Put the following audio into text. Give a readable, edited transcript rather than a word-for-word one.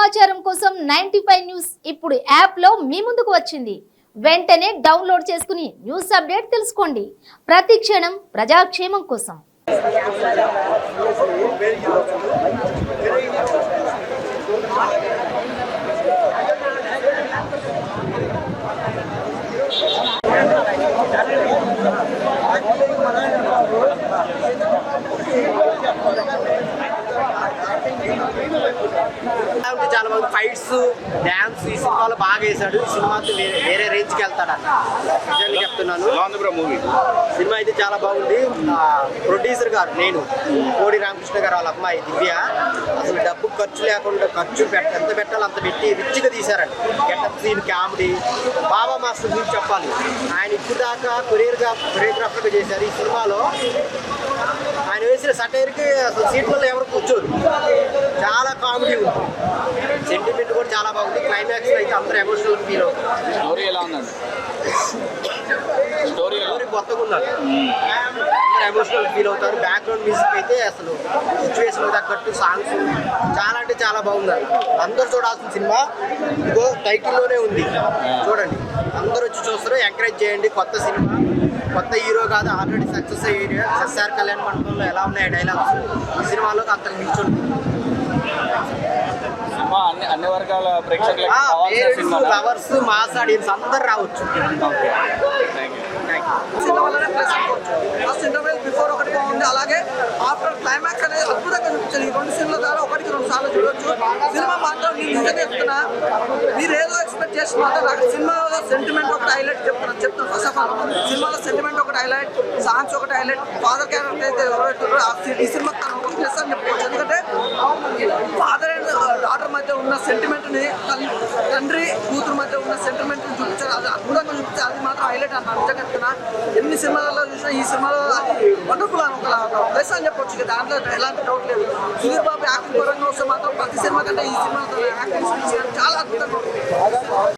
సమాచారం కోసం 95 న్యూస్ ఇప్పుడు యాప్ లో మీ ముందుకు వచ్చింది. వెంటనే డౌన్లోడ్ చేసుకుని న్యూస్ అప్డేట్ తెలుసుకోండి. ప్రతి క్షణం ప్రజాక్షేమం కోసం. చాలా బాగా ఫైట్స్ డాన్స్ ఈ సినిమాలో బాగా వేసాడు. ఈ సినిమాతో వేరే రేంజ్కి వెళ్తాడన్న నిజంగా చెప్తున్నాను. సినిమా అయితే చాలా బాగుంది. ప్రొడ్యూసర్ గారు నేను కోడి రామకృష్ణ గారు వాళ్ళ అమ్మాయి దివ్య అసలు డబ్బు ఖర్చు లేకుండా ఎంత పెట్టాలో అంత పెట్టి రిచ్గా తీశారండి. గెటప్ సీన్ కామెడీ బాబా మాస్టర్ గురించి చెప్పాలి. ఆయన ఇప్పుడు దాకా కొరియోగ్రాఫర్గా చేశారు. ఈ సినిమాలో ఆయన వేసిన సటైర్కి అసలు సీట్లలో ఎవరు కూర్చోరు. చాలా కామెడీ ఉంది. సెంటిమెంట్ కూడా చాలా బాగుంది. క్లైమాక్స్ అయితే అందరూ ఎమోషనల్ ఫీల్ అవుతారు. స్టోరీ ఎలా ఉందండి? స్టోరీ కొత్తగా ఉందండి. అందరూ ఎమోషనల్ ఫీల్ అవుతారు. బ్యాక్గ్రౌండ్ మ్యూజిక్ అయితే అసలు సిచ్యువేషన్ తగ్గట్టు సాంగ్స్ చాలా అంటే చాలా బాగుంది. అందరూ చూడాల్సిన సినిమా. ఇదిగో టైటిల్లోనే ఉంది, చూడండి. అందరూ వచ్చి చూస్తారు. ఎంకరేజ్ చేయండి. కొత్త సినిమా, కొత్త హీరో కాదు, ఆల్రెడీ సక్సెస్ అయ్యే ఎస్ఆర్ కళ్యాణ్ మండపంలో ఎలా ఉన్నాయి డైలాగ్స్ ఈ సినిమాలో అంత మించుంది. అన్ని వర్గాల ప్రేక్షకులకు లవర్స్ మాస్ ఆడియన్స్ అందరు రావచ్చు. ఫస్ట్ ఇంటర్వెల్ బిఫోర్ ఒకటి బాగుంది, అలాగే ఆఫ్టర్ క్లైమాక్స్ అనేది అద్భుతంగా చూపించారు. ఈ 2 సినిమాల ద్వారా 1-2 సార్లు చూడొచ్చు. సినిమా మాత్రం నేను నిజంగా చెప్తున్నా, మీరు ఏదో ఎక్స్పెక్ట్ చేసి మాత్రం నాకు సినిమాలో సెంటిమెంట్ ఒకటి హైలైట్ చెప్తున్నా. ఫస్ట్ ఆఫ్ ఆల్ సినిమాలో సెంటిమెంట్ ఒకటి హైలైట్, సాంగ్స్ ఒకటి హైలైట్. ఫాదర్ క్యారెక్టర్ అయితే ఎవరైతే ఈ సినిమా ఒక ప్లస్ అని చెప్పుకోవచ్చు. ఎందుకంటే ఫాదర్ అండ్ డాటర్ మధ్య ఉన్న సెంటిమెంట్ని, తండ్రి కూతురు మధ్య ఉన్న సెంటిమెంట్ని చూపించారు. అది అద్భుతంగా చూపించారు. అది మాత్రం హైలైట్ అన్న నిజంగా చెప్తున్నా. ఎన్ని సినిమాలలో చూసినా ఈ సినిమాలో అది వండర్ఫుల్ అని ఒక ప్లస్ అని చెప్పొచ్చు. దాంట్లో ఎలాంటి డౌట్ లేదు. సుధీర్ బాబు యాక్టింగ్ పరంగా వస్తే మాత్రం ప్రతి సినిమా కంటే ఈ సినిమా యాక్టింగ్ చాలా అద్భుతంగా ఉంటుంది.